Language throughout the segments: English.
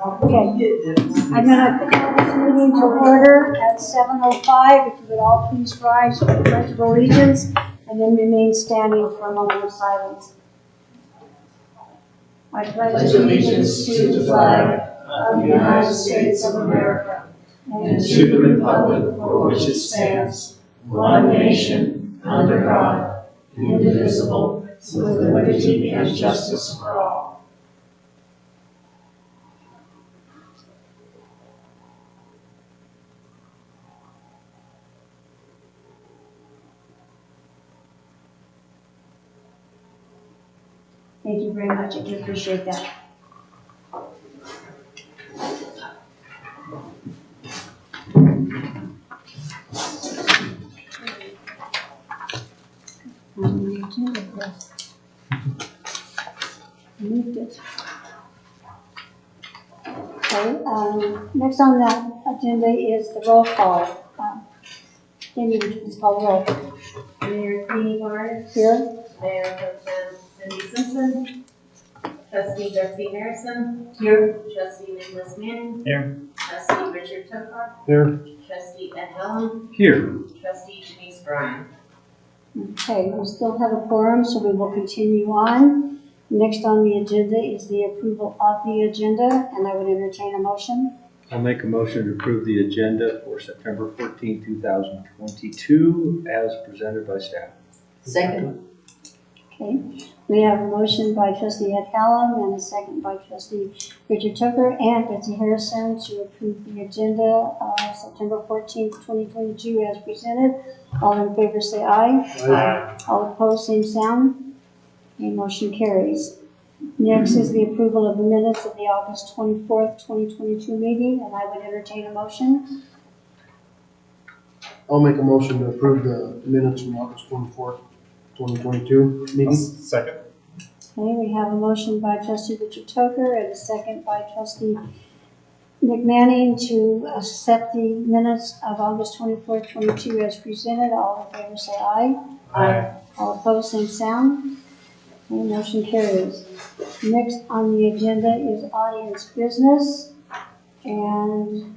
Okay, I'm going to call this meeting to order at 7:05. If you would all please rise for the Pledge of Allegiance and then remain standing for a moment of silence. I pledge allegiance to the flag of the United States of America and to the republic for which it stands, one nation, under God, indivisible, with liberty and justice for all. Thank you very much. I do appreciate that. Okay, next on the agenda is the roll call. Can you please call the roll? Mayor Queenie Barnes. Here. Mayor Pro Tem Cindy Simpson. Trustee Darcy Harrison. Here. Trustee Nicholas Manning. Here. Trustee Richard Tupper. Here. Trustee Ed Helm. Here. Trustee Denise Bryan. Okay, we still have a quorum, so we will continue on. Next on the agenda is the approval of the agenda, and I would entertain a motion. I'll make a motion to approve the agenda for September 14, 2022 as presented by staff. Second. Okay, we have a motion by Trustee Ed Hallam and a second by Trustee Richard Tucker and Betsy Harrison to approve the agenda of September 14th, 2022 as presented. All in favor say aye. Aye. All opposed, same sound. Okay, motion carries. Next is the approval of the minutes of the August 24th, 2022 meeting, and I would entertain a motion. I'll make a motion to approve the minutes from August 24th, 2022 meeting. Second. Okay, we have a motion by Trustee Richard Tucker and a second by Trustee McManning to accept the minutes of August 24th, 2022 as presented. All in favor say aye. Aye. All opposed, same sound. Okay, motion carries. Next on the agenda is audience business. And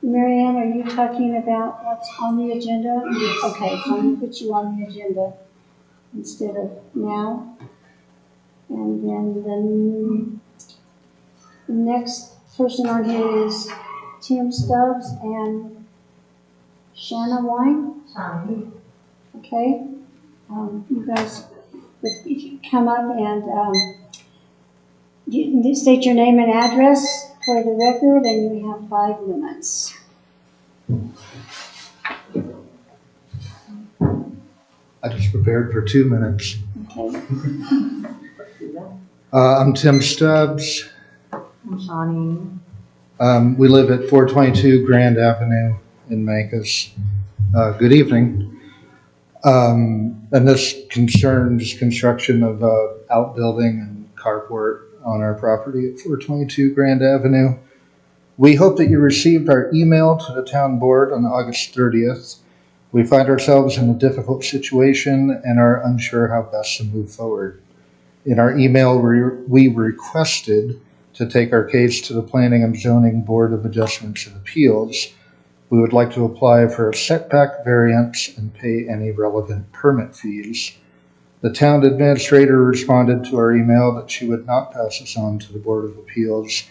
Marianne, are you talking about what's on the agenda? Okay, so I'm going to put you on the agenda instead of now. And then the next person on here is Tim Stubbs and Shanna Wine. Okay. You guys, if you come up and you state your name and address for the record, and you have 5 minutes. I just prepared for 2 minutes. Okay. I'm Tim Stubbs. I'm Shawnee. We live at 422 Grand Avenue in Mancos. Good evening. And this concerns construction of outbuilding and carport on our property at 422 Grand Avenue. We hope that you received our email to the town board on August 30th. We find ourselves in a difficult situation and are unsure how best to move forward. In our email, we requested to take our case to the Planning and Zoning Board of Adjustments and Appeals. We would like to apply for a setback variance and pay any relevant permit fees. The town administrator responded to our email that she would not pass this on to the Board of Appeals,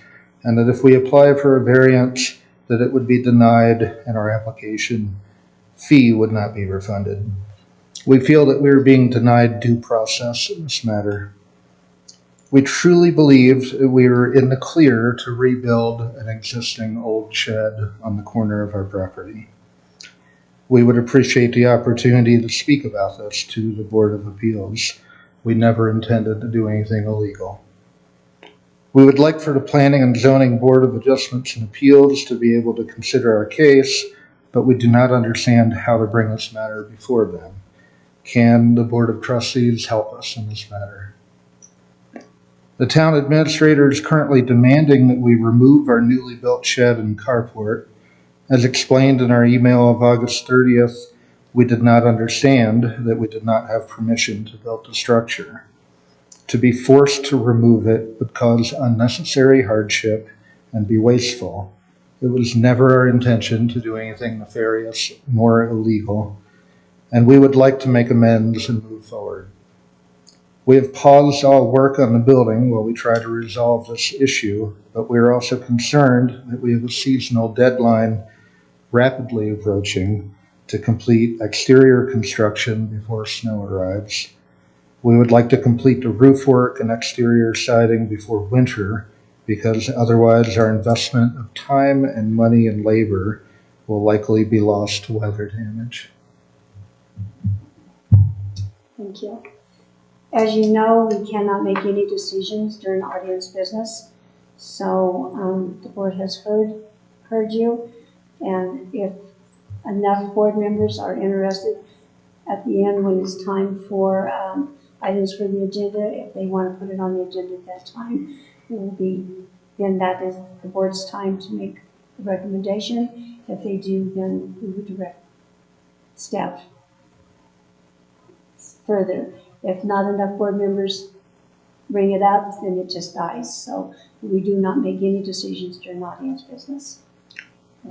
and that if we apply for a variance, that it would be denied and our application fee would not be refunded. We feel that we are being denied due process in this matter. We truly believed that we were in the clear to rebuild an existing old shed on the corner of our property. We would appreciate the opportunity to speak about this to the Board of Appeals. We never intended to do anything illegal. We would like for the Planning and Zoning Board of Adjustments and Appeals to be able to consider our case, but we do not understand how to bring this matter before them. Can the Board of Trustees help us in this matter? The town administrator is currently demanding that we remove our newly built shed and carport. As explained in our email of August 30th, we did not understand that we did not have permission to build the structure. To be forced to remove it would cause unnecessary hardship and be wasteful. It was never our intention to do anything nefarious nor illegal, and we would like to make amends and move forward. We have paused all work on the building while we try to resolve this issue, but we are also concerned that we have a seasonal deadline rapidly approaching to complete exterior construction before snow arrives. We would like to complete the roof work and exterior siding before winter, because otherwise our investment of time and money and labor will likely be lost to weather damage. Thank you. As you know, we cannot make any decisions during audience business. So the board has heard you, and if enough board members are interested at the end when it's time for items for the agenda, if they want to put it on the agenda at that time, then that is the board's time to make a recommendation. If they do, then we would direct staff further. If not enough board members bring it up, then it just dies. So we do not make any decisions during audience business.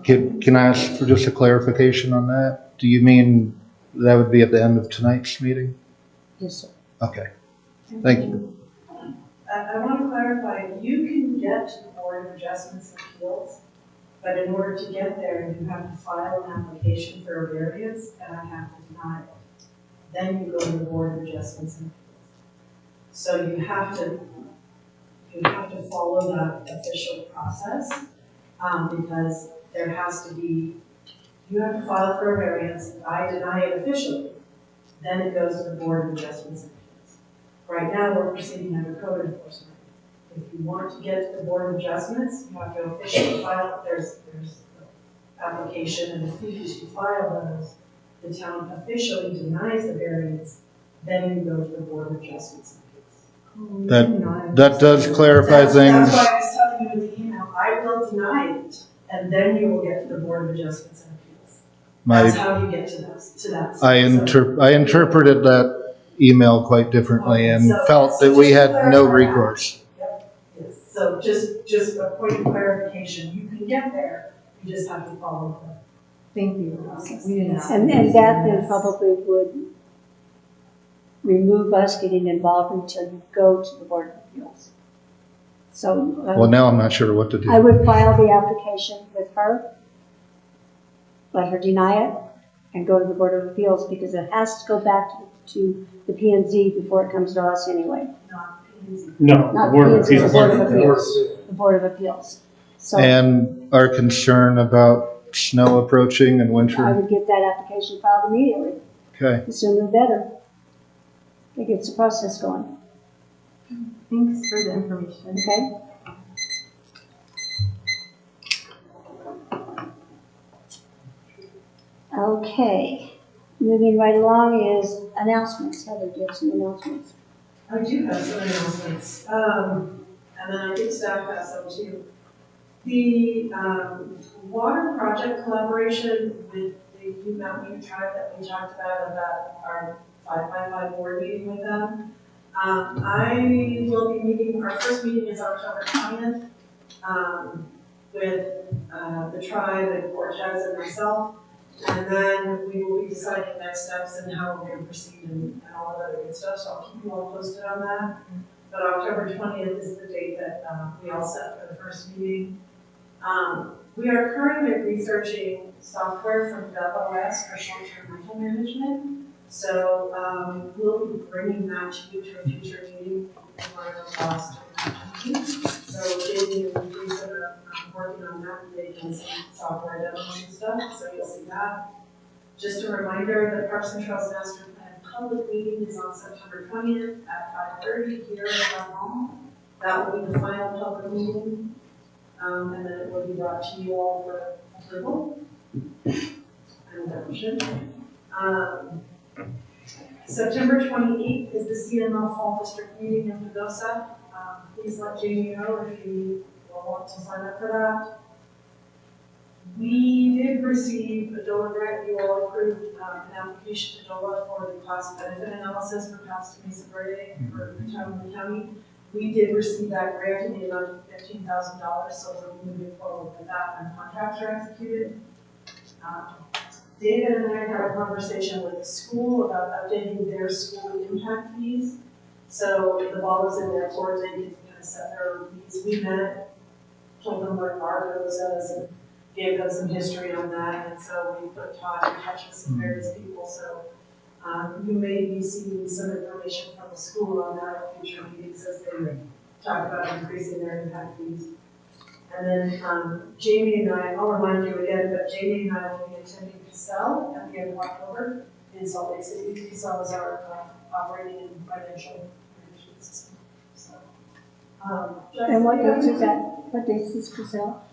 Can I ask for just a clarification on that? Do you mean that would be at the end of tonight's meeting? Yes, sir. Okay, thank you. I want to clarify, you can get to the Board of Adjustments and Appeals, but in order to get there, you have to file an application for a variance, and I have to deny it. Then you go to the Board of Adjustments and Appeals. So you have to follow that official process, because there has to be, you have to file for a variance, I deny it officially, then it goes to the Board of Adjustments and Appeals. Right now, we're proceeding under code enforcement. If you want to get to the Board of Adjustments, you have to officially file, there's application, and as soon as you file those, the town officially denies the variance, then you go to the Board of Adjustments and Appeals. That does clarify things. That's why I was telling you in the email, I will deny it, and then you will get to the Board of Adjustments and Appeals. That's how you get to that. I interpreted that email quite differently and felt that we had no recourse. Yep. Yes. So just a point of clarification, you can get there, you just have to follow the. Thank you. We did not. And that then probably would remove us getting involved until you go to the Board of Appeals. So Well, now I'm not sure what to do. I would file the application with her, let her deny it, and go to the Board of Appeals, because it has to go back to the P&Z before it comes to us anyway. Not easy. No, Not the Board of the Appeals. Board of Appeals. The Board of Appeals. So And our concern about snow approaching and I winter. would get that application filed immediately. Okay. The sooner the better. It gets the process going, Thanks for the information. okay? Okay, moving right along is announcements. Heather, do you have some announcements? I do have some announcements, and then I think staff has some too. The water project collaboration with the Youth Mountain Tribe that we talked about our 5x5 board meeting with them. I will be meeting, our first meeting is October 20th, with the tribe and Cortez and myself. And then we will be deciding next steps and how we're going to proceed and all that other good stuff. So I'll keep you all posted on that. But October 20th is the date that we all set for the first meeting. We are currently researching software from WebOS for short-term rental management. So we'll be bringing that to you to a future meeting for the last meeting. So Jamie and Lisa are working on that and making some software demos and stuff. So you'll see that. Just a reminder that Parks and Trails Master Plan public meeting is on September 20th at 5:30 here in Town Hall. That will be the final public meeting. And then it will be brought to you all for approval and adoption. September 28th is the CML Fall District meeting in Pagosa. Please let Jamie know if you will want to sign up for that. We did receive a DOLA grant. You all approved an application to DOLA for the cost benefit analysis for Paso Mesa Verde for the town and the county. We did receive that grant in the amount of $15,000, so we're moving forward with that when contracts are executed. David and I had a conversation with the school about updating their school impact fees. So the ball is in their court, they can kind of set their fees. We met, told them what our bill says, and gave them some history on that. And so we put Todd in touch with some various people. So you may be seeing some information from the school on that at future meetings as they talk about increasing their impact fees. And then Jamie and I, I'll remind you again, but Jamie and I will be attending Cancel at the end of October in Salt Lake City. Cancel is our operating and financial management system. So, And what dates is that? What dates is Cancel?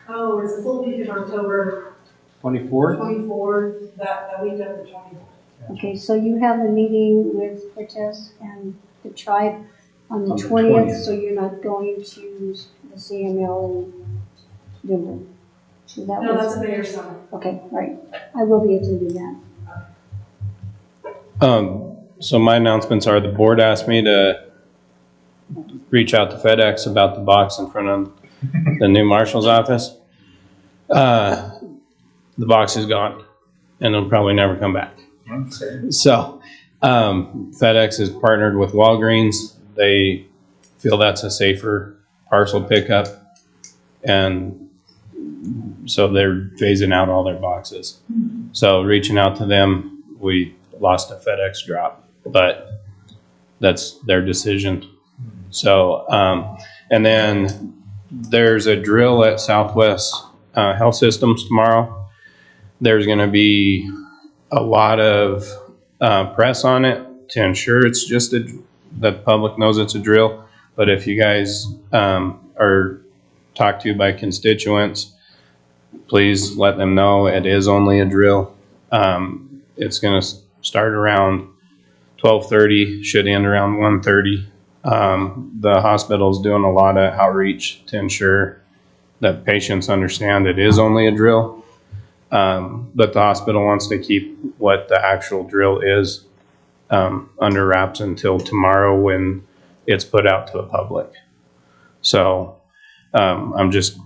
Oh, it's the full week in October. 24th? 24th, that week of the 24th. Okay, so you have the meeting with Cortez and the tribe on the On the 20th, 20th. so you're not going to the CML in Denver. So that No, was, that's a mayor's summit. okay, right. I will be attending that. So my announcements are the board asked me to reach out to FedEx about the box in front of the new marshal's office. The box is gone and it'll probably never come back. So FedEx has partnered with Walgreens. They feel that's a safer parcel pickup. And so they're phasing out all their boxes. So reaching out to them, we lost a FedEx drop, but that's their decision. So, and then there's a drill at Southwest Health Systems tomorrow. There's going to be a lot of press on it to ensure it's just that the public knows it's a drill. But if you guys are talked to by constituents, please let them know it is only a drill. It's going to start around 12:30, should end around 1:30. The hospital's doing a lot of outreach to ensure that patients understand it is only a drill. But the hospital wants to keep what the actual drill is under wraps until tomorrow when it's put out to the public. So I'm just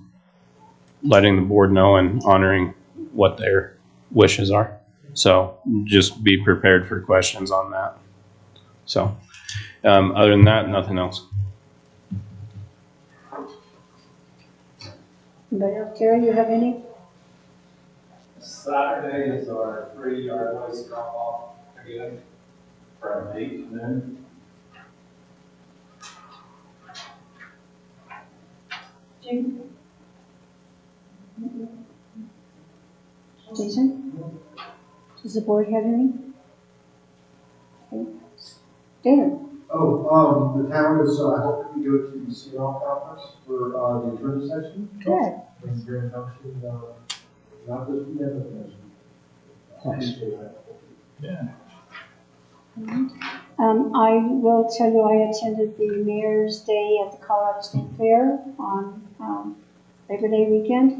letting the board know and honoring what their wishes are. So just be prepared for questions on that. So other than that, nothing else. Anybody else? Terry, you have any? Saturday is our 3-yard waste drop off again from 8 to noon. Jason? Does the board have any? Okay. David? Oh, the town is, I hope that you go to the CL conference for the adjournment session. Good. It's very function, not this weekend, but next week. I will tell you, I attended the Mayor's Day at the Colorado State Fair on Labor Day weekend.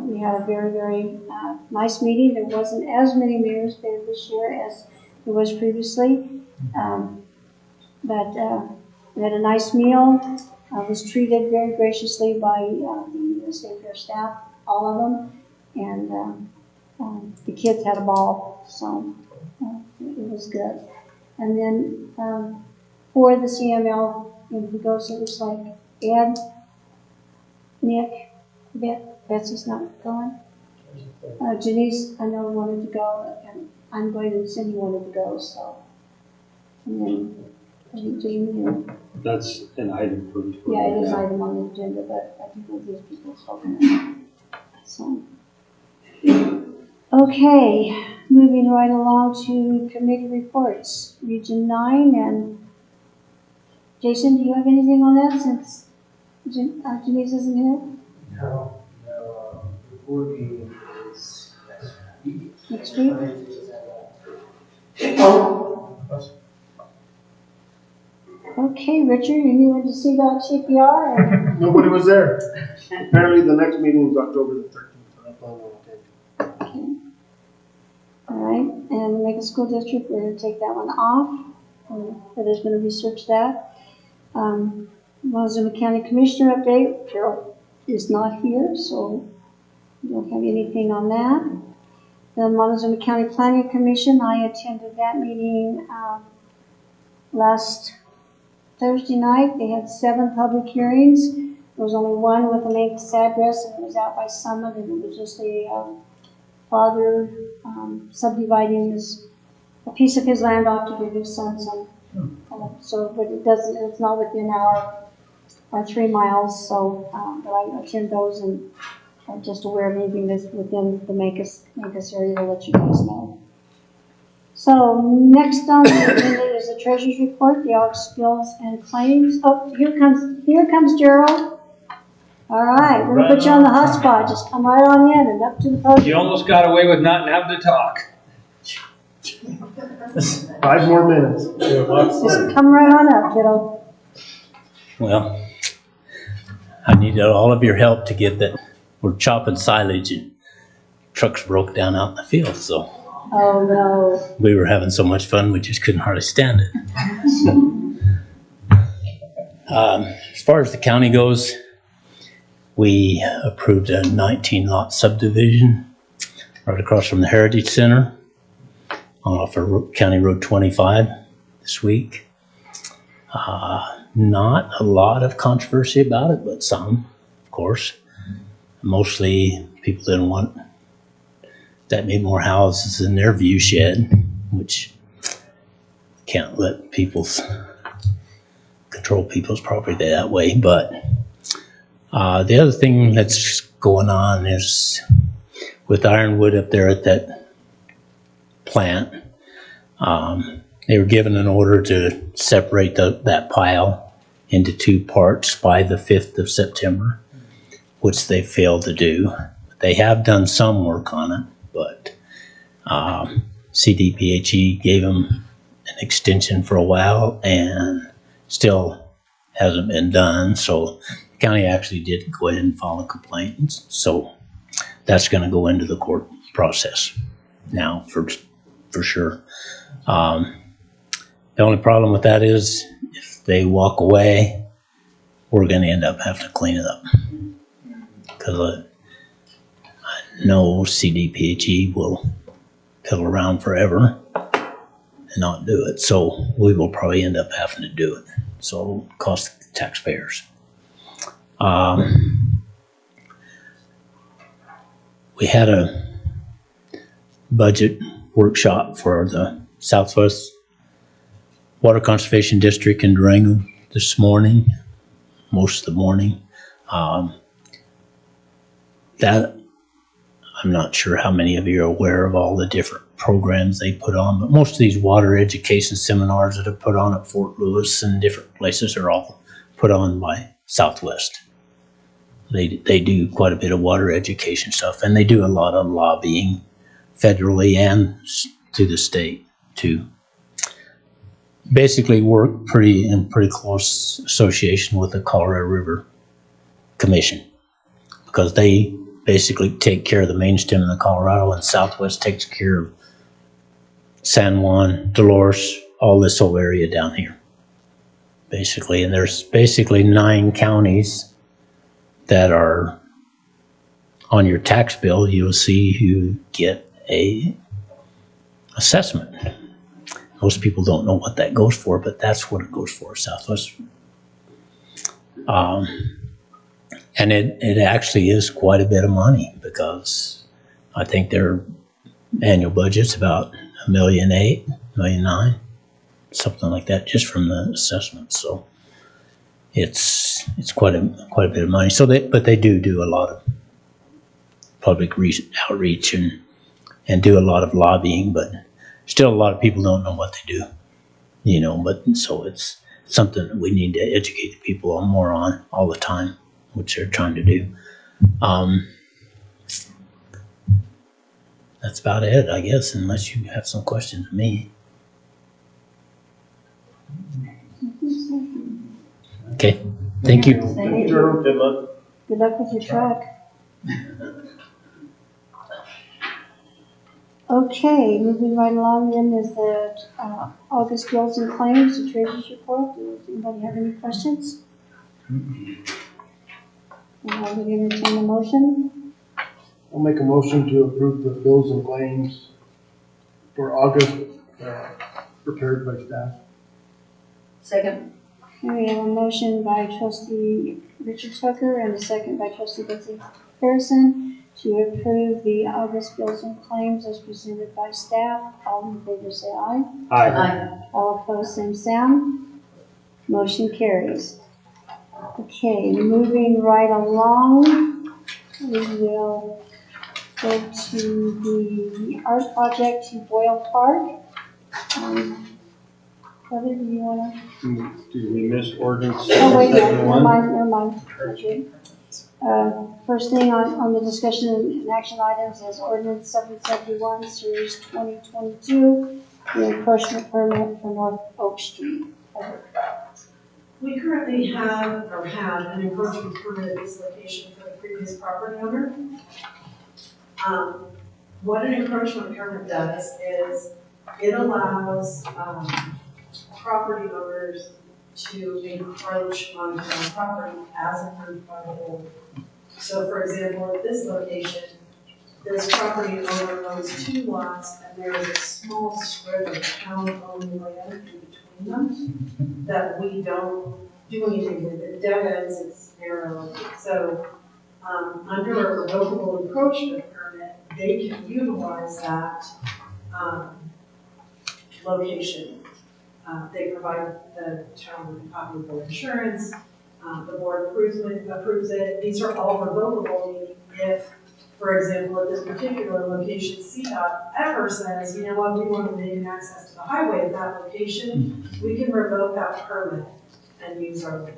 We had a very, very nice meeting. There wasn't as many mayors there this year as there was previously. But we had a nice meal. I was treated very graciously by the State Fair staff, all of them. And the kids had a ball, so it was good. And then for the CML in Pagosa, it was like Ed, Nick, Betsy's not going. Janice, I know, wanted to go, and I'm going to Cindy wanted to go, so. And then I think Jamie and, That's an item for. yeah, it is item on the agenda, but I think we'll give people spoken. So. Okay, moving right along to committee reports. Region 9, and Jason, do you have anything on that since Janice isn't here? No, the board meeting is Next week? Okay, Richard, you wanted to see about CPR? Nobody was there. Apparently the next meeting is October the 13th. All right, and make a school district, we're gonna take that one off. Heather's gonna research that. Montezuma County Commissioner update, Carol is not here, so we don't have anything on that. The Montezuma County Planning Commission, I attended that meeting, last Thursday night. They had 7 public hearings. There was only one with a Mancos address, and it was out by Summit, and it was just a father subdividing a piece of his land off to give his son some. So, but it's not within our 3 miles, so, but I attend those and I'm just aware of anything that's within the Mancos area to let you guys know. So next on the agenda is the treasurer's report, the August bills and claims. Oh, here comes Gerald. All right, we're gonna put you on the hot spot. Just come right on in and up to the podium. You almost got away with not having to talk. 5 more minutes. Just come right on up, kiddo. Well, I needed all of your help to get that. We're chopping silage and trucks broke down out in the field, so Oh no. we were having so much fun we just couldn't hardly stand it. As far as the county goes, we approved a 19-lot subdivision right across from the Heritage Center off of County Road 25 this week. Not a lot of controversy about it, but some, of course. Mostly people didn't want that many more houses in their view shed, which can't let control people's property that way. But the other thing that's going on is with Ironwood up there at that plant, they were given an order to separate that pile into 2 parts by the 5th of September, which they failed to do. They have done some work on it, but CDPHE gave them an extension for a while and still hasn't been done. So the county actually did go ahead and file a complaint. So that's going to go into the court process now for sure. The only problem with that is if they walk away, we're going to end up having to clean it up. Because I know CDPHE will piddle around forever and not do it. So we will probably end up having to do it. So it'll cost the taxpayers. We had a budget workshop for the Southwest Water Conservation District in Durango this morning, most of the morning. That I'm not sure how many of you are aware of all the different programs they put on, but most of these water education seminars that are put on at Fort Lewis and different places are all put on by Southwest. They do quite a bit of water education stuff, and they do a lot of lobbying federally and to the state to basically work in pretty close association with the Colorado River Commission, because they basically take care of the main stem of the Colorado, and Southwest takes care of San Juan, Dolores, all this whole area down here, basically. And there's basically 9 counties that are on your tax bill. You'll see you get a assessment. Most people don't know what that goes for, but that's what it goes for, Southwest. And it actually is quite a bit of money, because I think their annual budget's about $1,800,000, $1,900,000, something like that, just from the assessment. So it's quite a bit of money. So but they do a lot of public outreach and do a lot of lobbying, but still a lot of people don't know what they do, but so it's something that we need to educate the people more on all the time, which they're trying to do. That's about it, I guess, unless you have some questions of me. Okay, thank you. Thank you. Good luck. Good luck with your truck. Okay, moving right along then is the August bills and claims, the treasurer's report. Does anybody have any questions? And I would entertain a motion. I'll make a motion to approve the bills and claims for August, prepared by staff. Second. Okay, we have a motion by trustee Richard Tucker and a second by trustee Betsy Harrison to approve the August bills and claims as presented by staff. All in favor say aye. Aye. All opposed, same sign. Motion carries. Okay, moving right along, we will go to the art project to Boyle Park. Brother, do you want to? Did we miss ordinance? Oh, wait, no, never 71? mind. Okay. First thing on the discussion and action items is ordinance 771, series 2022, the encroachment permit for North Oak Street. We currently have, or had, an encroachment permit at this location for the previous property owner. What an encroachment permit does is it allows property owners to encroach on town property as approved by the board. So for example, at this location, this property owner owns 2 lots and there is a small strip of town-owned land in between them that we don't do anything with. It dead ends, it's narrow. So under a revocable encroachment permit, they can utilize that location. They provide the town with a copy of their insurance. The board approves it. These are all revocable, meaning if, for example, at this particular location, CDOT ever says, you know what, we want to make access to the highway at that location, we can revoke that permit and use our land.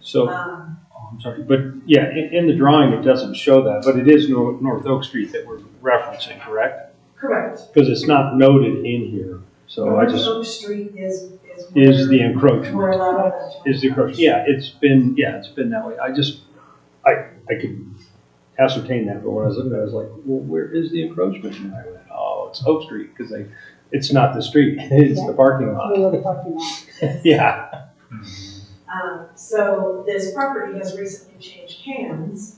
So, I'm sorry, but yeah, in the drawing, it doesn't show that, but it is North Oak Street that we're referencing, correct? Correct. Because it's not noted in here, so I just. Oak Street is the encroachment. We're allowed to. Is the encroachment, yeah, it's been that way. I could ascertain that, but when I was looking at it, I was like, well, where is the encroachment? And I went, oh, it's Oak Street, because it's not the street, it's the parking lot. The parking lot. Yeah. So this property has recently changed hands,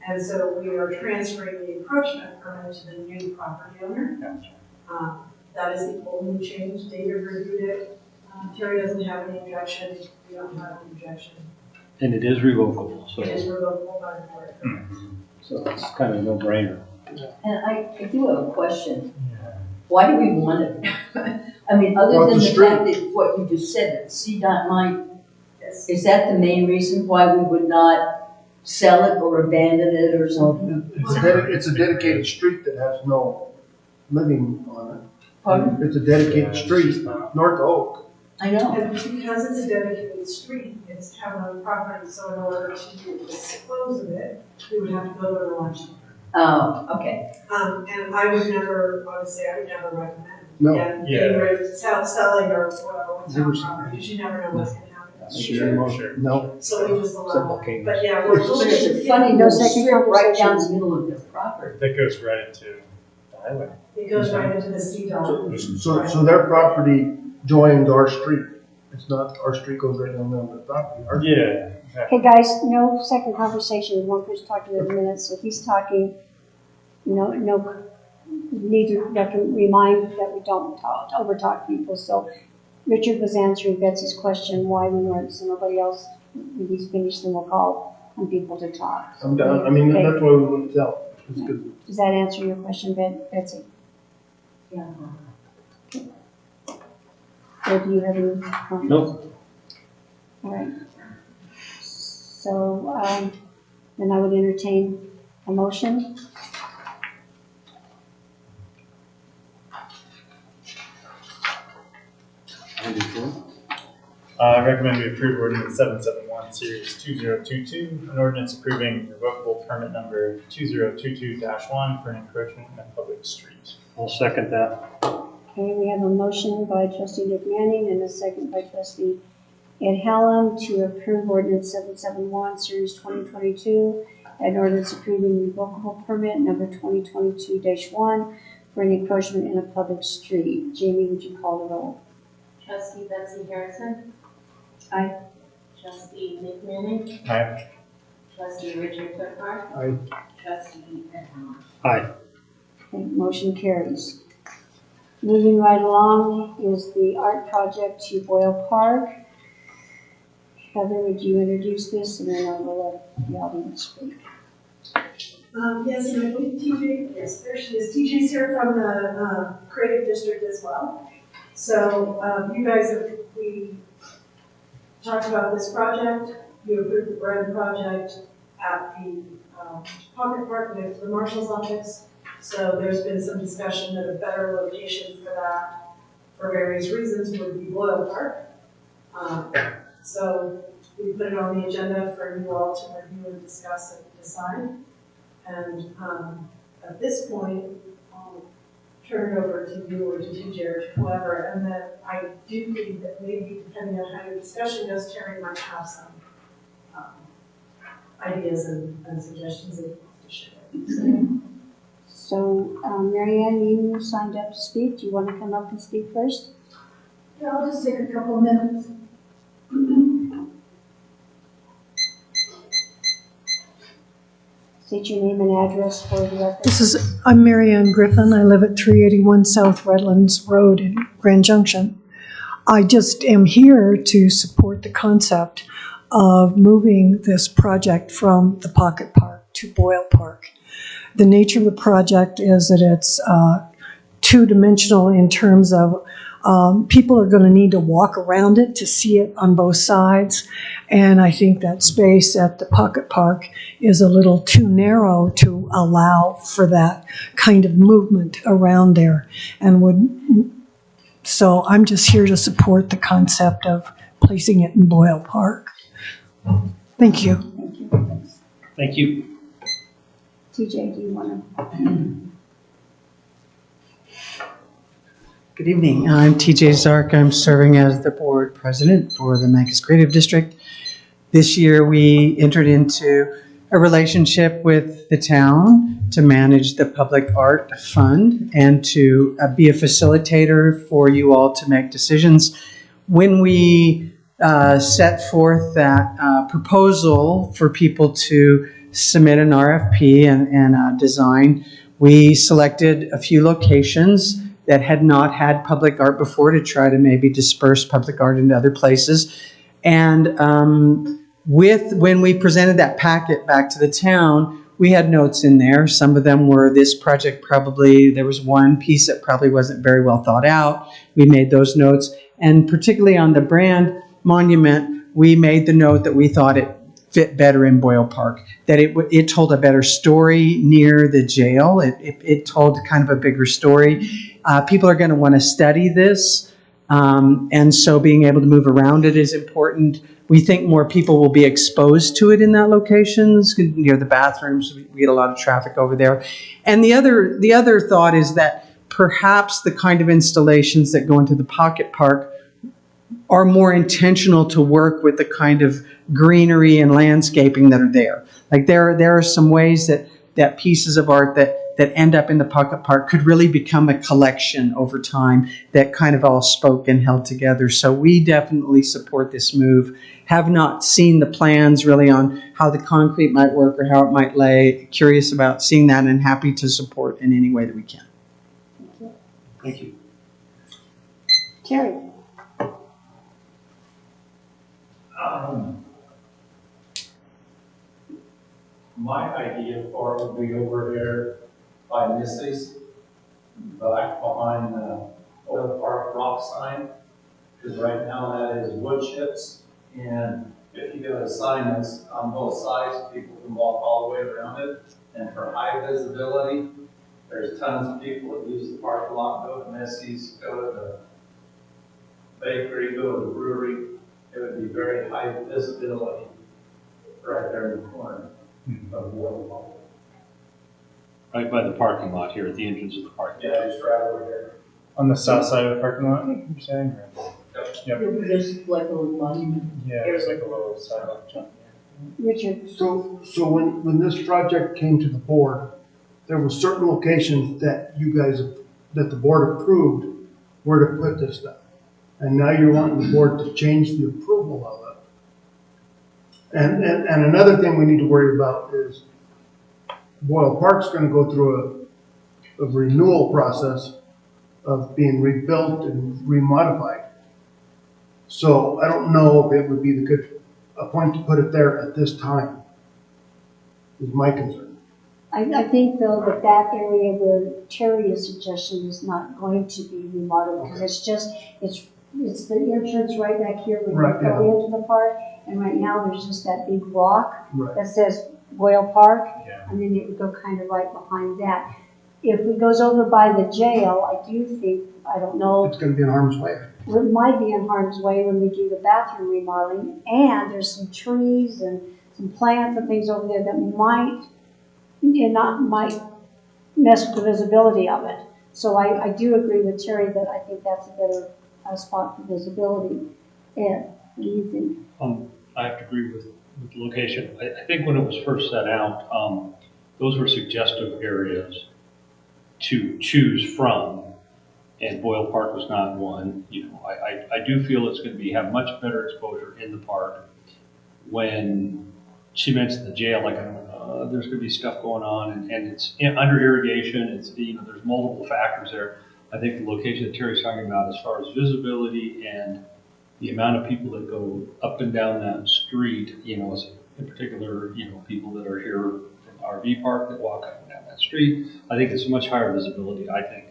and so we are transferring the encroachment permit to the new property owner. That is the only change. David reviewed it. Terry doesn't have any objection. We don't have any objection. And it is revocable, so. It is revocable by the board. So it's kind of a no-brainer. And I do have a question. Why do we want it? I mean, other Well, than the the street. fact that what you just said, that CDOT might, Yes. is that the main reason why we would not sell it or abandon it or something? It's a dedicated street that has no living on it. Pardon? It's a dedicated street, North Oak. I know. And because it's a dedicated street, it's town-owned property, so in order to dispose of it, we would have to go to an election. Oh, okay. And I would never, honestly, I would never recommend. No. Getting rid of selling or whatever, with town property, because you never know what's gonna happen. Sure. No. So we just allow Simple it. case. But yeah, we're But looking it's at a funny No little second strip right down conversations. the middle of their property. That goes right into the highway. It goes right into the CDOT. So their property joins our street. It's not, our street goes right down the property. Our- Yeah. Okay, guys, no second conversation. One person's talking in a minute, so if he's talking, no, need to remind that we don't overtalk people. So Richard was answering Betsy's question, why we weren't, so nobody else, when he's finished, then we'll call on people to talk. I'm done. I mean, Okay. that's why we wouldn't sell. It's good. Does that answer your question, Betsy? Yeah. Or do you have any comments? Nope. All right. So, then I would entertain a motion. I recommend we approve ordinance 771, series 2022, an ordinance approving revocable permit number 2022-1 for an encroachment in a public street. I'll second that. Okay, we have a motion by trustee Nick Manning and a second by trustee Ed Hallam to approve ordinance 771, series 2022, an ordinance approving revocable permit number 2022-1 for an encroachment in a public street. Jamie, would you call the roll? Trustee Betsy Harrison. Aye. Trustee Nick Manning. Aye. Trustee Richard Whitmore. Aye. Trustee Ed Hamel. Aye. Okay, motion carries. Moving right along is the art project to Boyle Park. Heather, would you introduce this, and then I will let the audience speak. Yes, and I believe TJ, yes, there she is. TJ's here from the Creative District as well. So you guys we talked about this project. You approved the brand project at the Pocket Park next to the Marshal's office. So there's been some discussion that a better location for that, for various reasons, would be Boyle Park. So we put it on the agenda for you all to review and discuss and decide. And at this point, I'll turn it over to you or to TJ or to whoever. And then I do think that maybe, depending on how your discussion goes, Terry might have some ideas and suggestions that he wants to share. So, Mary Ann, you signed up to speak. Do you want to come up and speak first? Yeah, I'll just take a couple of minutes. State your name and address for the record. I'm Mary Ann Griffin. I live at 381 South Redlands Road in Grand Junction. I just am here to support the concept of moving this project from the Pocket Park to Boyle Park. The nature of the project is that it's two-dimensional in terms of people are going to need to walk around it to see it on both sides. And I think that space at the Pocket Park is a little too narrow to allow for that kind of movement around there. So I'm just here to support the concept of placing it in Boyle Park. Thank you. Thank you. Thank you. TJ, do you want to? Good evening. I'm TJ Zark. I'm serving as the board president for the Magus Creative District. This year we entered into a relationship with the town to manage the Public Art Fund and to be a facilitator for you all to make decisions. When we set forth that proposal for people to submit an RFP and design, we selected a few locations that had not had public art before to try to maybe disperse public art into other places. And when we presented that packet back to the town, we had notes in there. Some of them were this project there was one piece that probably wasn't very well thought out. We made those notes. And particularly on the brand monument, we made the note that we thought it fit better in Boyle Park, that it told a better story near the jail. It told kind of a bigger story. People are going to want to study this, and so being able to move around it is important. We think more people will be exposed to it in that location. Near the bathrooms, we get a lot of traffic over there. And the other thought is that perhaps the kind of installations that go into the Pocket Park are more intentional to work with the kind of greenery and landscaping that are there. Like there are some ways that pieces of art that end up in the Pocket Park could really become a collection over time that kind of all spoke and held together. So we definitely support this move. Have not seen the plans really on how the concrete might work or how it might lay. Curious about seeing that and happy to support in any way that we can. Thank you. Terry. My idea for it would be over here by Menace, back behind the Oil Park rock sign, because right now that is wood chips, and if you do a sign that's on both sides, people can walk all the way around it, and for high visibility, there's tons of people that use the parking lot, go to Menace, go to the bakery, go to the brewery. It would be very high visibility right there in the corner of Boyle Park. Right by the parking lot here at the entrance of the parking lot. Yeah, just right over here. On the south side of the parking lot, you're saying? Yep. There's like a little monument. Yeah, there's like a little sidewalk jump. Richard. So when this project came to the board, there were certain locations that you guys that the board approved where to put this stuff. And now you're wanting the board to change the approval of it. And another thing we need to worry about is Boyle Park's gonna go through a renewal process of being rebuilt and remodified. So I don't know if it would be a point to put it there at this time, is my concern. I think though that area where Terry is suggesting is not going to be remodeled, because it's the entrance right back here when Right, you go into the park, and right now there's just that big rock Right. that says Boyle Park, Yeah. and then it would go kind of right behind that. If it goes over by the jail, I do think, I don't know, It's gonna be in harm's way. it might be in harm's way when we do the bathroom remodeling, and there's some trees and some plants and things over there that might mess with the visibility of it. So I do agree with Terry that I think that's a better spot for visibility. Ed, what do you think? I have to agree with the location. I think when it was first set out, those were suggestive areas to choose from, and Boyle Park was not one. You know, I do feel it's going to have much better exposure in the park. When she mentioned the jail, like there's going to be stuff going on, and it's under irrigation. It's there's multiple factors there. I think the location that Terry's talking about, as far as visibility and the amount of people that go up and down that street, in particular, people that are here from the RV park that walk up and down that street, I think it's much higher visibility. I think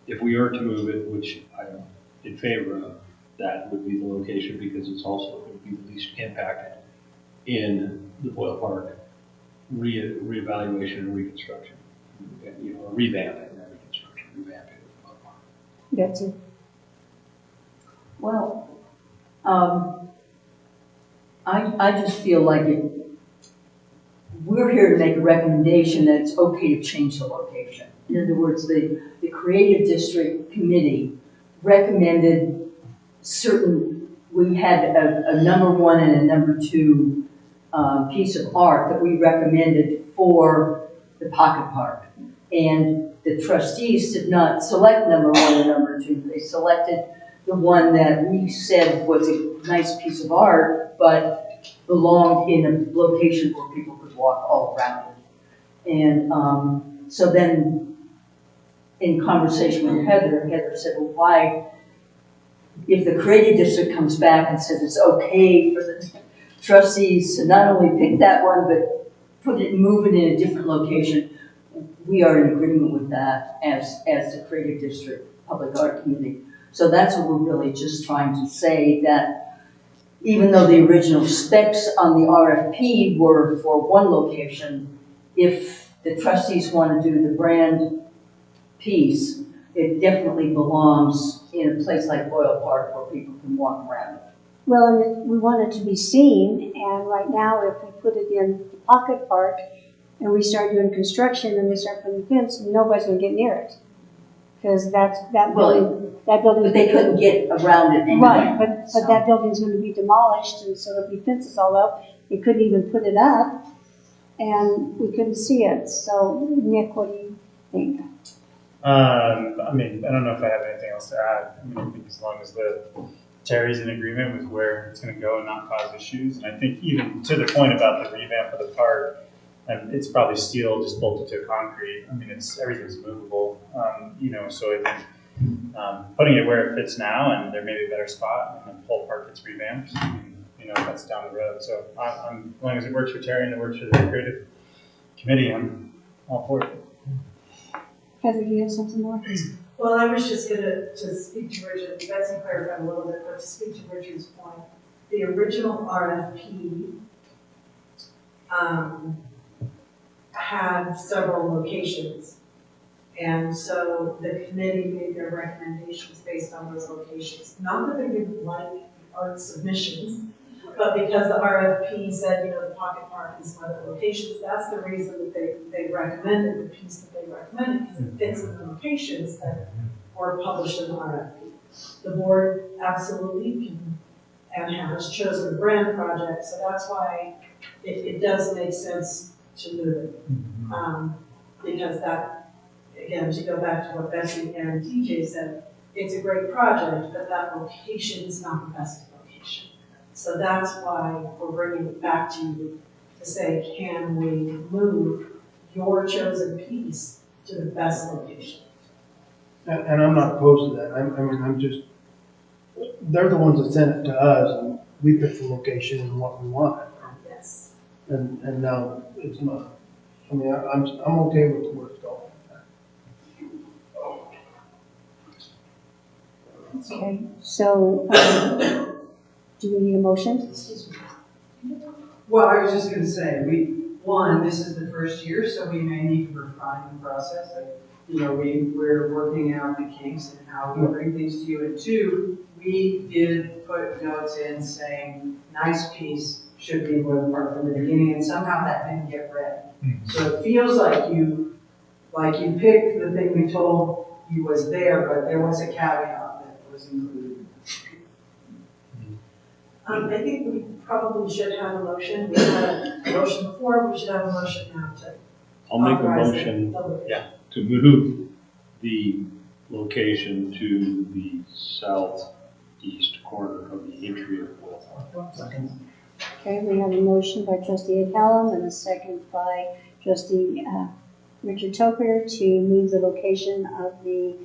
if we are to move it, which I'm in favor of, that would be the location, because it's also going to be the least impacted in the Boyle Park reevaluation and reconstruction, revamping and reconstruction, revamping of the Boyle Park. Betsy? Well, I just feel like we're here to make a recommendation that it's okay to change the location. In other words, the Creative District Committee recommended we had a number one and a number two piece of art that we recommended for the pocket park. And the trustees did not select number one and number two. They selected the one that we said was a nice piece of art, but belonged in a location where people could walk all around it. And so then, in conversation with Heather said, well, why, if the Creative District comes back and says it's okay for the trustees to not only pick that one, but move it in a different location, we are in agreement with that as the Creative District Public Art Committee. So that's what we're really just trying to say, that even though the original specs on the RFP were for one location, if the trustees want to do the brand piece, it definitely belongs in a place like Boyle Park where people can walk around it. Well, and we want it to be seen, and right now, if we put it in the pocket park and we start doing construction and we start putting fence, nobody's going to get near it. Because that building. But they couldn't get around it anyway. Right, but that building's going to be demolished, and so there'll be fences all up. We couldn't even put it up, and we couldn't see it. So, Nick, what do you think? I don't know if I have anything else to add. I think as long as Terry's in agreement with where it's going to go and not cause issues, and I think even to the point about the revamp of the park, and it's probably steel just bolted to concrete. Everything's movable, so I think putting it where it fits now, and there may be a better spot, and the whole park gets revamped, that's down the road. So as long as it works for Terry and it works for the creative committee, I'm all for it. Heather, do you have something more? Well, I was just going to speak to Richard, Betsy clarified a little bit, but to speak to Richard's point, the original RFP had several locations. And so the committee made their recommendations based on those locations. Not that they didn't like art submissions, but because the RFP said, the pocket park is one of the locations, that's the reason that they recommended the piece that they recommended, because it fits in the locations that were published in the RFP. The board absolutely can and has chosen a brand project, so that's why it does make sense to move it. Because that again, to go back to what Betsy and TJ said, it's a great project, but that location is not the best location. So that's why we're bringing it back to you to say, can we move your chosen piece to the best location? And I'm not opposed to that. I'm just, they're the ones that sent it to us, and we picked the location and what we wanted. Yes. And now it's not. I mean, I'm okay with where it's going. Okay, so, do we need a motion? Well, I was just gonna say, this is the first year, so we may need to refine the process. We're working out the kinks and how we bring things to you. And two, we did put notes in saying, nice piece should be Boyle Park from the beginning, and somehow that didn't get read. So it feels like you picked the thing we told you was there, but there was a caveat that was included. I think we probably should have a motion. We had a motion before, we should have a motion now to I'll make a authorize motion the to move the location to the southeast corner of the entry of Boyle Park. Okay, we have a motion by trustee Callum and a second by trustee Richard Toker to move the location of the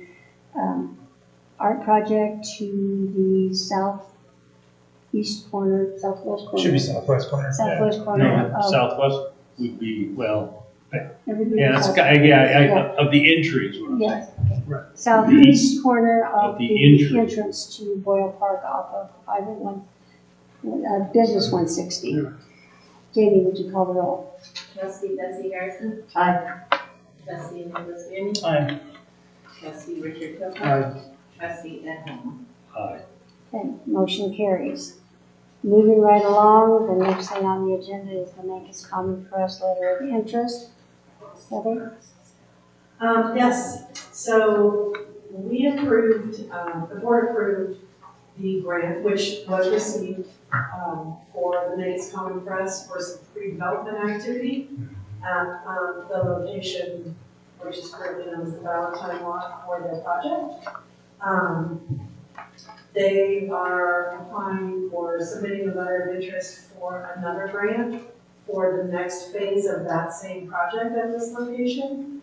art project to the southeast corner, southwest corner. Should be southwest corner. Southwest corner No, of. southwest would be, well, everybody yeah, it's, south- of the entry is what I'm saying. Yes, okay. Southeast corner of the the entry. entrance to Boyle Park off of Business 160. Jamie, would you call the roll? Trustee Betsy Harrison. Aye. Trustee Nicholas Bearney. Aye. Trustee Richard Coker. Aye. Trustee Ed Hamel. Aye. Okay, motion carries. Moving right along, the next thing on the agenda is the Mancos Common Press letter of interest. Heather? Yes, so we approved, the board approved the grant, which was received for the Menace Common Press for some pre-development activity at the location, which is currently known as the Valentine Lot for their project. They are applying for submitting a letter of interest for another grant for the next phase of that same project at this location.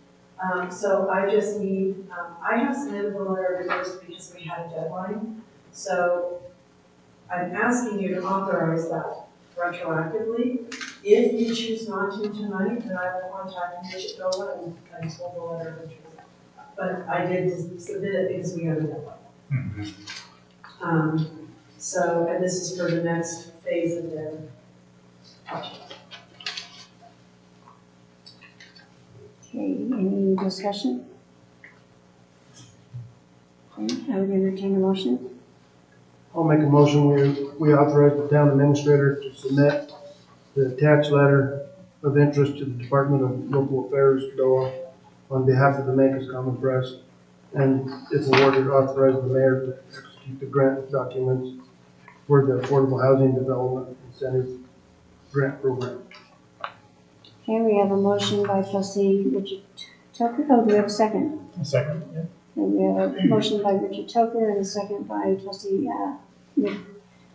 So I just need, I have submitted the letter of interest because we had a deadline. So I'm asking you to authorize that retroactively. If you choose not to tonight, then I will contact Mitch Dola and pull the letter of interest. But I did submit it because we have a deadline. So, and this is for the next phase of their project. Okay, any discussion? Okay, I would entertain a motion. I'll make a motion, we authorize the town administrator to submit the attached letter of interest to the Department of Local Affairs, DOA, on behalf of the Mancos Common Press, and if awarded, authorize the mayor to execute the grant documents for the Affordable Housing Development Incentive Grant Program. Okay, we have a motion by trustee Richard Toker. Oh, do we have a second? A second, yeah. And we have a motion by Richard Toker and a second by trustee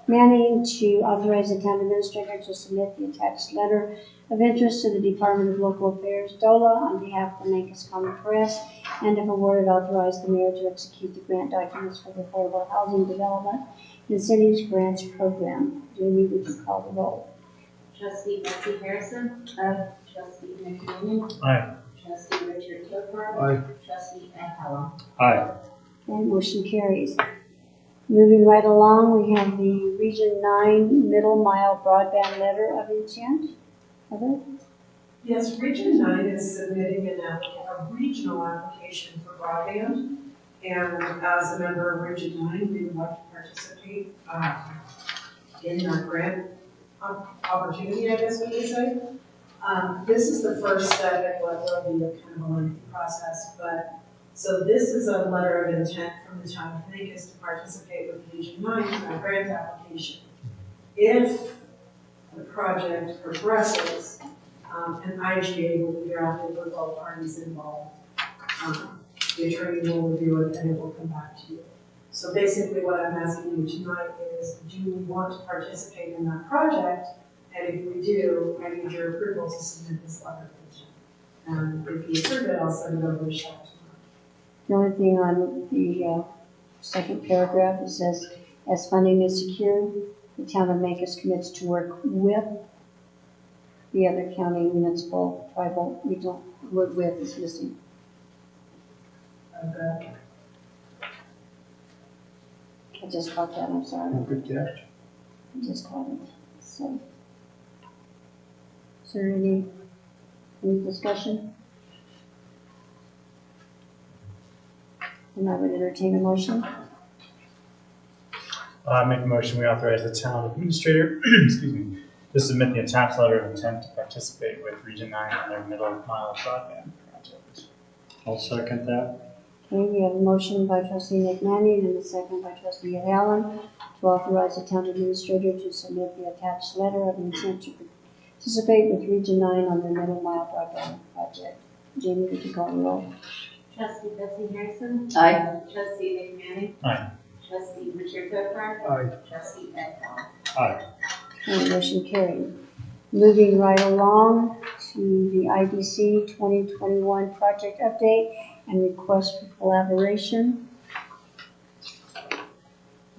Manning to authorize the town administrator to submit the attached letter of interest to the Department of Local Affairs, DOLA, on behalf of the Mancos Common Press, and if awarded, authorize the mayor to execute the grant documents for the Affordable Housing Development Incentives Grants Program. Jamie, would you call the roll? Trustee Betsy Harrison. Aye. Trustee Nick Manning. Aye. Trustee Richard Coker. Aye. Trustee Ed Hamel. Aye. And motion carries. Moving right along, we have the Region 9 Middle Mile Broadband Letter of Intent. Heather? Yes, Region 9 is submitting a regional application for broadband. And as a member of Region 9, we would like to participate in our grant opportunity, I guess we could say. This is the first step in what will be a kind of a lengthy process, but so this is a letter of intent from the town of Mancos to participate with Region 9 in our grant application. If the project progresses, an IGA will be drafted with all parties involved The attorney will review it and it will come back to you. So basically what I'm asking you tonight is, do we want to participate in that project? And if we do, I need your approval to submit this letter. And if you approve it, I'll send it over to Shaq tomorrow. The only thing on the second paragraph, it says, as funding is secured, the town of Mancos commits to work with the other county, municipal, tribal, regional, work with is missing. Okay. I just caught that, I'm sorry. Good catch. I just caught it, so. Is there any discussion? And I would entertain a motion. I make a motion, we authorize the town administrator, excuse me, to submit the attached letter of intent to participate with Region 9 on their middle mile broadband project. I'll second that. Okay, we have a motion by trustee McManning and a second by trustee Allen to authorize the town administrator to submit the attached letter of intent to participate with Region 9 on the middle mile broadband project. Jamie, would you call the roll? Trustee Betsy Harrison. Aye. Trustee McManning. Aye. Trustee Richard Gopher. Aye. Trustee Ed Ball. Aye. And motion carried. Moving right along to the IDC 2021 project update and request for collaboration.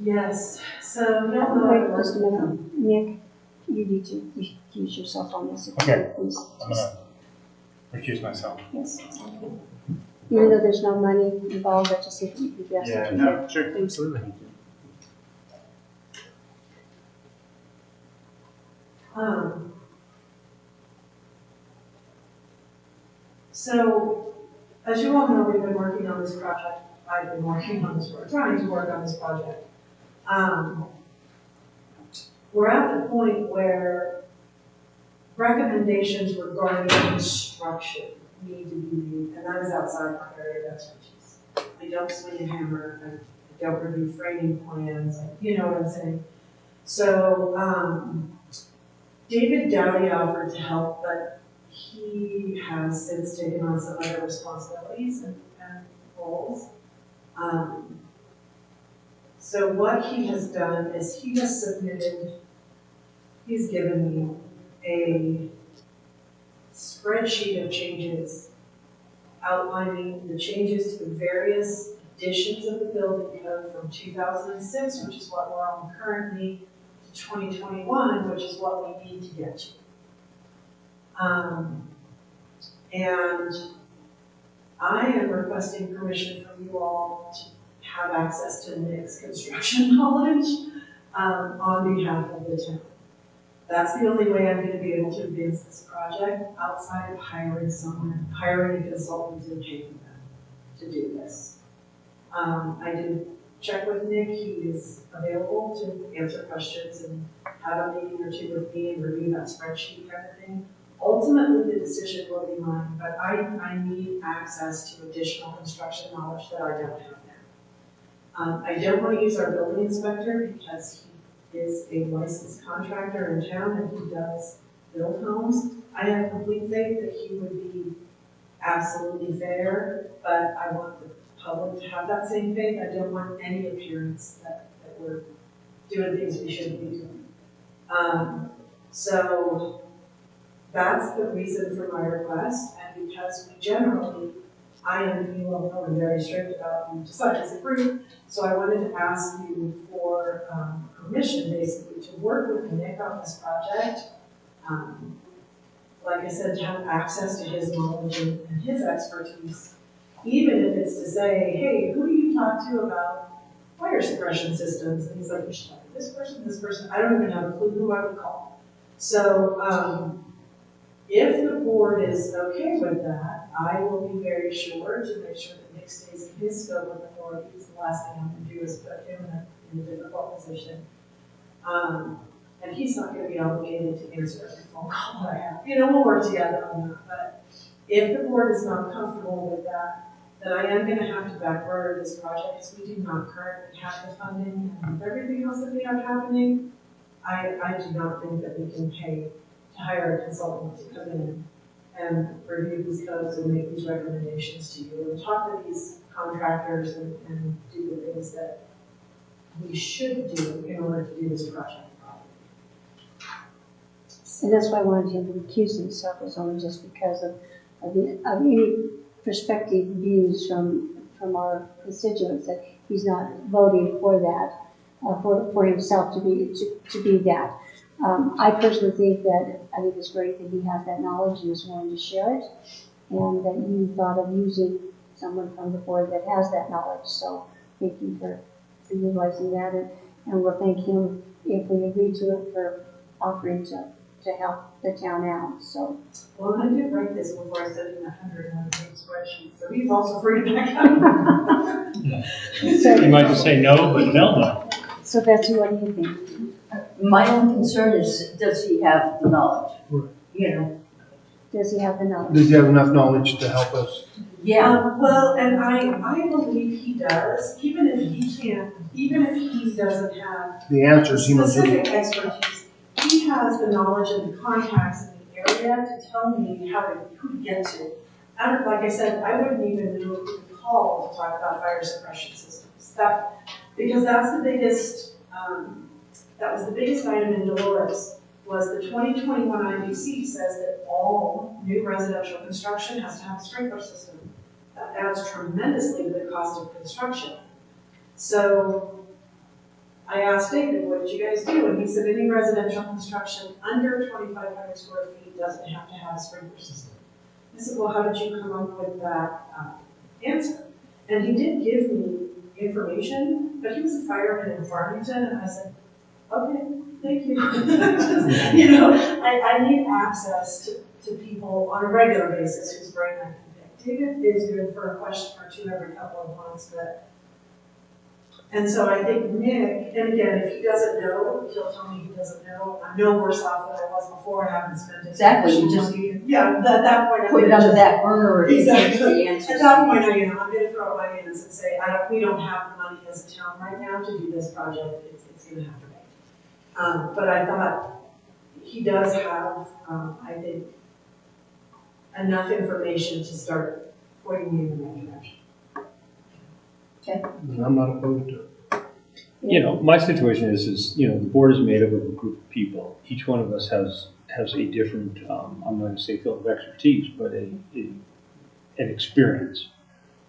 Yes, so y'all know. Wait just a minute, Nick, you need to recuse yourself on this. Okay. Please. I'm gonna recuse myself. Yes. Even though there's no money involved, I just think you could guess. Yeah, no, sure, Please. absolutely. So, as you all know, we've been working on this project. I've been working on this, trying to work on this project. We're at the point where recommendations regarding construction need to be made, and that is outside my area of expertise. I don't swing a hammer, I don't review framing plans, you know what I'm saying? So, David Dowdy offered to help, but he has since taken on some other responsibilities and roles. So what he has done is he has submitted, he's given me a spreadsheet of changes outlining the changes to the various editions of the building code from 2006, which is what we're on currently, to 2021, which is what we need to get to. And I am requesting permission from you all to have access to Nick's construction knowledge on behalf of the town. That's the only way I'm going to be able to advance this project outside of hiring someone, hiring a consultant and paying them to do this. I did check with Nick. He is available to answer questions and have a meeting or two with me and review that spreadsheet kind of thing. Ultimately, the decision will be mine, but I need access to additional construction knowledge that I don't have now. I don't want to use our building inspector because he is a licensed contractor in town and he does build homes. I have complete faith that he would be absolutely fair, but I want the public to have that same faith. I don't want any appearance that we're doing things we shouldn't be doing. So that's the reason for my request, and because we generally, I am, you all know, I'm very strict about you decide as a group, so I wanted to ask you for permission basically to work with Nick on this project. Like I said, to have access to his knowledge and his expertise, even if it's to say, hey, who do you talk to about fire suppression systems? And he's like, you should talk to this person. I don't even have a clue who I would call. So if the board is okay with that, I will be very sure to make sure that Nick stays in his scope of authority. The last thing I'm going to do is put him in a difficult position. And he's not going to be obligated to answer every phone call that I have. You know, we'll work together on that. But if the board is not comfortable with that, then I am going to have to backburner this project because we do not currently have the funding. And with everything else that we have happening, I do not think that we can pay to hire a consultant to come in and review these codes and make these recommendations to you, and talk to these contractors and do the things that we should do in order to do this project. And that's why I wanted him to recuse himself, was only just because of any prospective views from our constituents, that he's not voting for that, for himself to be that. I personally think it's great that he has that knowledge and is willing to share it, and that you thought of using someone from the board that has that knowledge. So thank you for utilizing that, and we'll thank him if we agree to it for offering to help the town out. So. Well, I did write this before I sent him 101-page spreadsheet, so he's also free to back up. You might just say no, but they'll know. So Betsy, what do you think? My own concern is, does he have the knowledge? Right. You know? Does he have the knowledge? Does he have enough knowledge to help us? Yeah. Well, and I believe he does, even if he doesn't have The answers he must specific expertise, he has the knowledge and the contacts in the area to tell me who to get to. And like I said, I wouldn't even know who to call to talk about fire suppression systems. Because that's the biggest, that was the biggest item in Dolores, was the 2021 IBC says that all new residential construction has to have a sprinkler system. That adds tremendously to the cost of construction. So I asked David, what did you guys do? And he said any residential construction under 2,500 square feet doesn't have to have a sprinkler system. I said, well, how did you come up with that answer? And he did give me information, but he was a fireman in Farmington, and I said, okay, thank you. I need access to people on a regular basis whose brain I can pick. David is good for a question or two every couple of months, and so I think Nick, and again, if he doesn't know, he'll tell me he doesn't know. I'm no worse off than I was before. I haven't spent it. Exactly, you just at that point, put it on the back burner if exactly. the answer. At that point, I'm going to throw up my hands and say, we don't have the money as a town right now to do this project. It's going to have to be. But I thought he does have, I think, enough information to start pointing me in the right direction. Okay. I'm not opposed to it. You know, my situation is, the board is made up of a group of people. Each one of us has a different, I'm not going to say field of expertise, but an experience.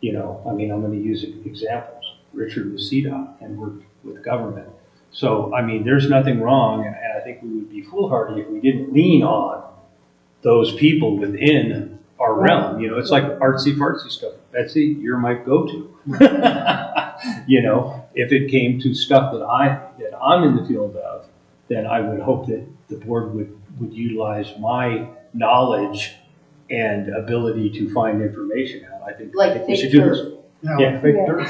I'm going to use examples. Richard was CDOT and worked with government. So, there's nothing wrong, and I think we would be foolhardy if we didn't lean on those people within our realm. It's like artsy-fartsy stuff. Betsy, you're my go-to. If it came to stuff that I'm in the field of, then I would hope that the board would utilize my knowledge and ability to find information out. I think we should do this. Yeah, fake dirt.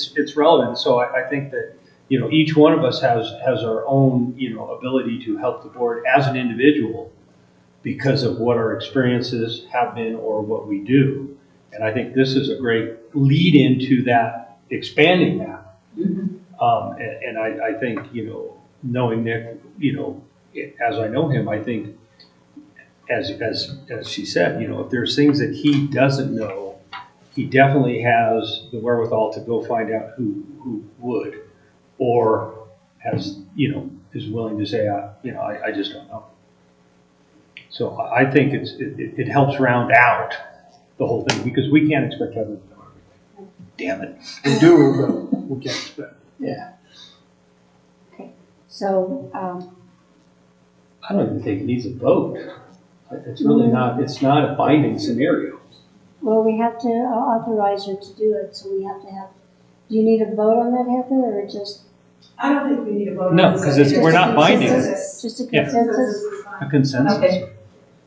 It's relevant. So I think that, each one of us has our own, ability to help the board as an individual because of what our experiences have been or what we do. And I think this is a great lead into that, expanding that. Mm-hmm. And I think, knowing Nick, as I know him, I think, as she said, if there's things that he doesn't know, he definitely has the wherewithal to go find out who would, or has, is willing to say, I just don't know. So I think it helps round out the whole thing, because we can't expect everyone to know everything. Damn it. We do, but we can't expect. Yeah. Okay. So, I don't even think it needs a vote. It's really not, it's not a binding scenario. well, we have to authorize her to do it, so we have to have, do you need a vote on that, Heather, or just? I don't think we need a vote. No, because we're not binding. Just a consensus? A consensus. Okay.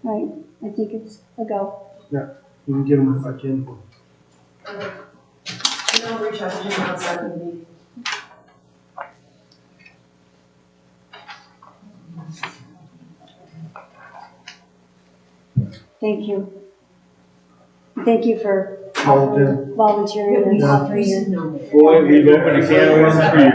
Right, I think it's a go. Yeah, we can get them back in. Okay. And I'll reach out to him outside of the meeting. Thank you. Thank you for volunteering and offering your. Boy, we've opened a can of worms for you.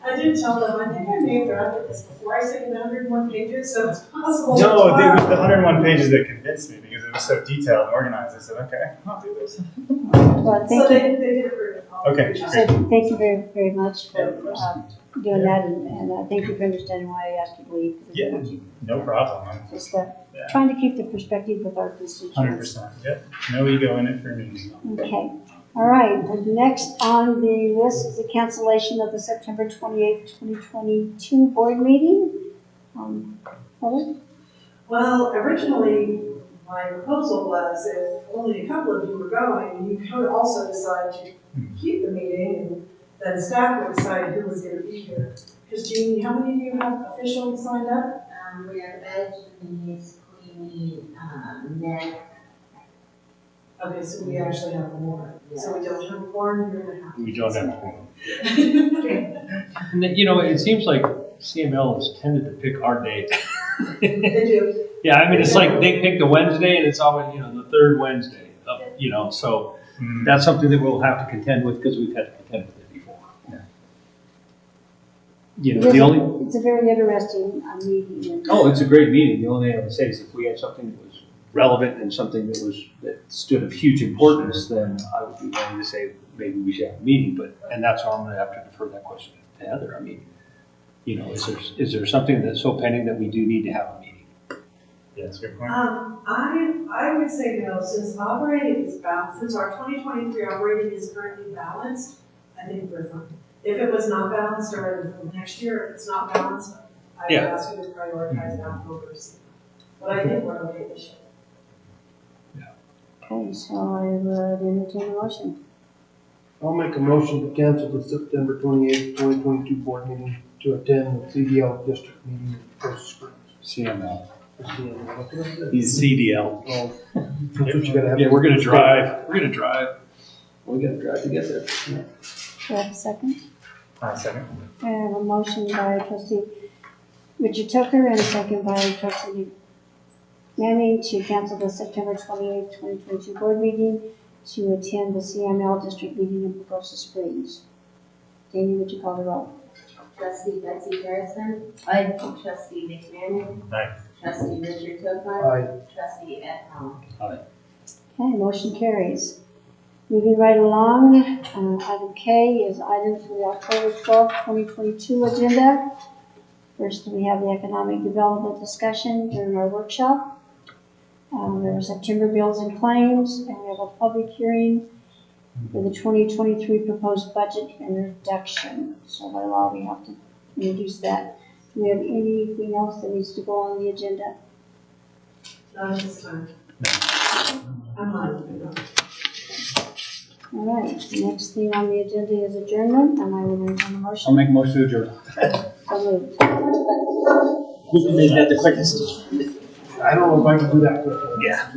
I did tell them, I think I may have drafted this before I said 101 pages, so it's possible. No, it was the 101 pages that convinced me because it was so detailed and organized. I said, okay, I'll do this. Well, So thank they you. did agree with all. Okay. So thank you very, very much for doing that, and thank you for understanding why I asked you to leave. 'Cause I Yeah, didn't want you- no problem. Just Yeah. trying to keep the perspective with our constituents. 100%. Yep. No ego in it for me. Okay, all right, the next on the list is the cancellation of the September 28th, 2022 board meeting. Heather? Well, originally, my proposal was if only a couple of you were going, you could also decide to keep the meeting, and then staff would decide who was gonna be here. Because Jeannie, how many do you have officially signed up? We have Edge, Menace, Queenie, Ned. Okay, so we actually have more. So we don't have a quorum, you're gonna have. We don't have a quorum. And then, you know, it seems like CML has tended to pick our date. They do. Yeah, I mean, it's like they pick the Wednesday and it's always, you know, the third Wednesday of, you know, so that's something that we'll have to contend with because we've had to contend with it before. Yeah. You know, the only, It's a very interesting meeting. And oh, it's a great meeting. The only thing I would say is if we had something that was relevant and something that stood of huge importance, then I would be willing to say maybe we should have a meeting, and that's why I'm gonna have to defer that question to Heather. I mean, you know, is there something that's so pending that we do need to have a meeting? Yeah, that's a good point. I would say no, since operating is balanced, since our 2023 operating is currently balanced, I think we're fine. If it was not balanced or next year, if it's not balanced, I would ask you to prioritize that over CML. But I think we're okay this year. okay, so I would entertain a motion. I'll make a motion to cancel the September 28th, 2022 board meeting to attend the CDL district meeting in Post Springs. CML. CDL. He's CDL. Well, that's what you gotta have. Yeah, we're gonna drive. We gotta drive to get there. Do I have a second? Second. I have a motion by trustee Richard Tucker and a second by trustee Manning to cancel the September 28th, 2022 board meeting to attend the CML district meeting in Pocosa Springs. Danny, would you call the roll? Trustee Betsy Harrison. Aye. Trustee McManus. Aye. Trustee Richard Tovar. Aye. Trustee Ed Helm. Aye. Okay, motion carries. Moving right along, item K is items for the October 12th, 2022 agenda. First, we have the economic development discussion during our workshop. There are September bills and claims, and we have a public hearing for the 2023 proposed budget introduction. So by law, we have to introduce that. Do we have anything else that needs to go on the agenda? Not at this time. I'm on. All right, the next thing on the agenda is adjournment, and I will entertain a motion. I'll make a motion to adjourn. So moved. Who can make that the quickest? I don't know if I can do that quickly. Yeah.